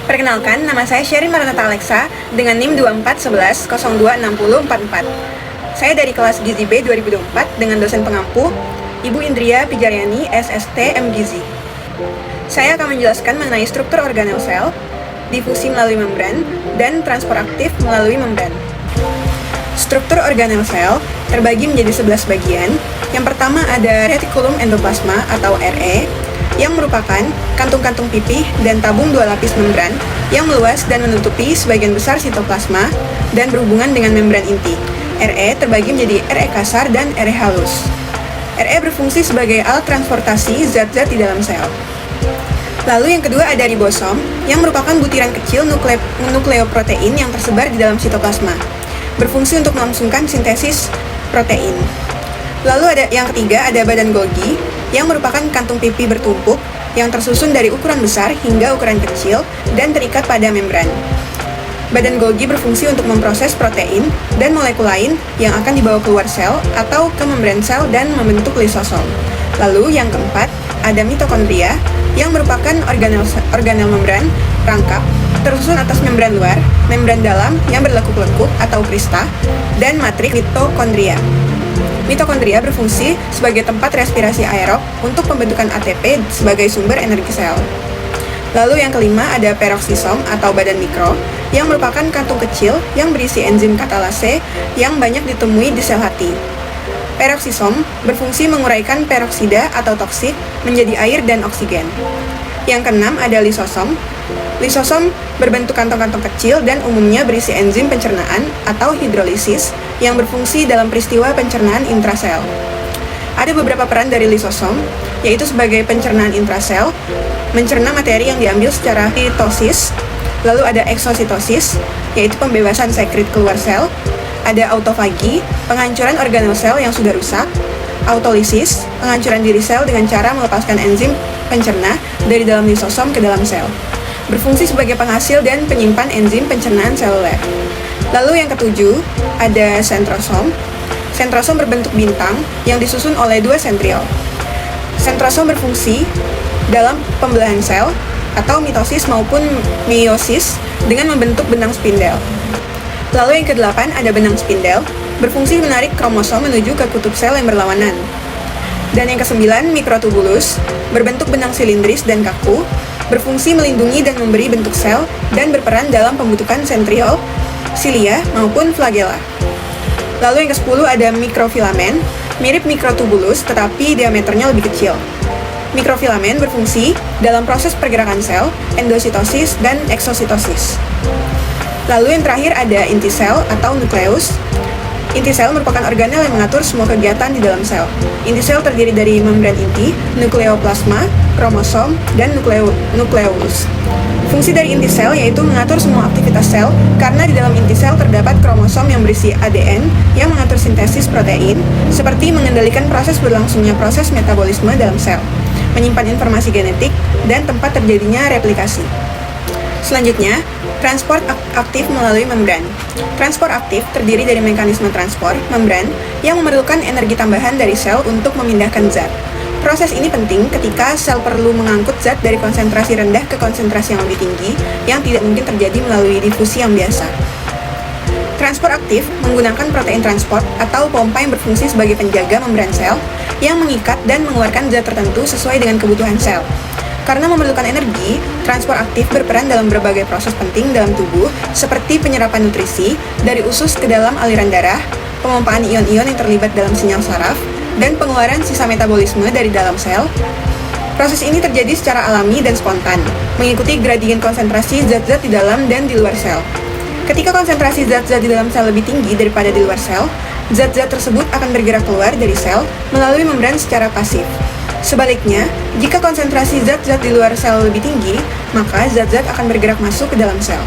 Perkenalkan, nama saya Sherin Maranatha Alexa dengan NIM 2411026044. Saya dari kelas Gizi B 2024 dengan dosen pengampu Ibu Indria Pijaryani, SST MGizi. Saya akan menjelaskan mengenai struktur organel sel, difusi melalui membran, dan transport aktif melalui membran. Struktur organel sel terbagi menjadi 11 bagian. Yang pertama ada retikulum endoplasma atau RE, yang merupakan kantung-kantung pipih dan tabung dua lapis membran yang meluas dan menutupi sebagian besar sitoplasma dan berhubungan dengan membran inti. RE terbagi menjadi RE kasar dan RE halus. RE berfungsi sebagai alat transportasi zat-zat di dalam sel. Lalu yang kedua ada ribosom, yang merupakan butiran kecil nukleoprotein yang tersebar di dalam sitoplasma, berfungsi untuk melangsungkan sintesis protein. Lalu ada yang ketiga ada badan Golgi, yang merupakan kantung pipi bertumpuk yang tersusun dari ukuran besar hingga ukuran kecil dan terikat pada membran. Badan Golgi berfungsi untuk memproses protein dan molekul lain yang akan dibawa keluar sel atau ke membran sel dan membentuk lisosom. Lalu yang keempat ada mitokondria, yang merupakan organel membran rangkap tersusun atas membran luar, membran dalam yang berlekuk-lekuk atau krista, dan matriks mitokondria. Mitokondria berfungsi sebagai tempat respirasi aerob untuk pembentukan ATP sebagai sumber energi sel. Lalu yang kelima ada peroksisom atau badan mikro, yang merupakan kantung kecil yang berisi enzim katalase yang banyak ditemui di sel hati. Peroksisom berfungsi menguraikan peroksida atau toksik menjadi air dan oksigen. Yang keenam ada lisosom. Lisosom berbentuk kantong-kantong kecil dan umumnya berisi enzim pencernaan atau hidrolisis yang berfungsi dalam peristiwa pencernaan intrasel. Ada beberapa peran dari lisosom, yaitu sebagai pencernaan intrasel, mencerna materi yang diambil secara mitosis. Lalu ada eksositosis, yaitu pembebasan sekret keluar sel. Ada autofagi, penghancuran organel sel yang sudah rusak. Autolisis, penghancuran diri sel dengan cara melepaskan enzim pencerna dari dalam lisosom ke dalam sel. Berfungsi sebagai penghasil dan penyimpan enzim pencernaan seluler. Lalu yang ketujuh, ada sentrosom. Sentrosom berbentuk bintang yang disusun oleh dua sentriol. Sentrosom berfungsi dalam pembelahan sel atau mitosis maupun meiosis dengan membentuk benang spindel. Lalu yang kedelapan ada benang spindel, berfungsi menarik kromosom menuju ke kutub sel yang berlawanan. Dan yang kesembilan, mikrotubulus, berbentuk benang silindris dan kaku, berfungsi melindungi dan memberi bentuk sel dan berperan dalam pembentukan sentriol, silia, maupun flagella. Lalu yang ke-10 ada mikrofilamen, mirip mikrotubulus tetapi diameternya lebih kecil. Mikrofilamen berfungsi dalam proses pergerakan sel, endositosis, dan eksositosis. Lalu yang terakhir ada inti sel atau nukleus. Inti sel merupakan organel yang mengatur semua kegiatan di dalam sel. Inti sel terdiri dari membran inti, nukleoplasma, kromosom, dan nukleus. Fungsi dari inti sel yaitu mengatur semua aktivitas sel karena di dalam inti sel terdapat kromosom yang berisi ADN yang mengatur sintesis protein, seperti mengendalikan proses berlangsungnya proses metabolisme dalam sel, menyimpan informasi genetik, dan tempat terjadinya replikasi. Selanjutnya, transport aktif melalui membran. Transport aktif terdiri dari mekanisme transport membran yang memerlukan energi tambahan dari sel untuk memindahkan zat. Proses ini penting ketika sel perlu mengangkut zat dari konsentrasi rendah ke konsentrasi yang lebih tinggi yang tidak mungkin terjadi melalui difusi yang biasa. Transport aktif menggunakan protein transport atau pompa yang berfungsi sebagai penjaga membran sel yang mengikat dan mengeluarkan zat tertentu sesuai dengan kebutuhan sel. Karena memerlukan energi, transport aktif berperan dalam berbagai proses penting dalam tubuh seperti penyerapan nutrisi dari usus ke dalam aliran darah, pemompaan ion-ion yang terlibat dalam sinyal saraf, dan pengeluaran sisa metabolisme dari dalam sel. Proses ini terjadi secara alami dan spontan, mengikuti gradien konsentrasi zat-zat di dalam dan di luar sel. Ketika konsentrasi zat-zat di dalam sel lebih tinggi daripada di luar sel, zat-zat tersebut akan bergerak keluar dari sel melalui membran secara pasif. Sebaliknya, jika konsentrasi zat-zat di luar sel lebih tinggi, maka zat-zat akan bergerak masuk ke dalam sel.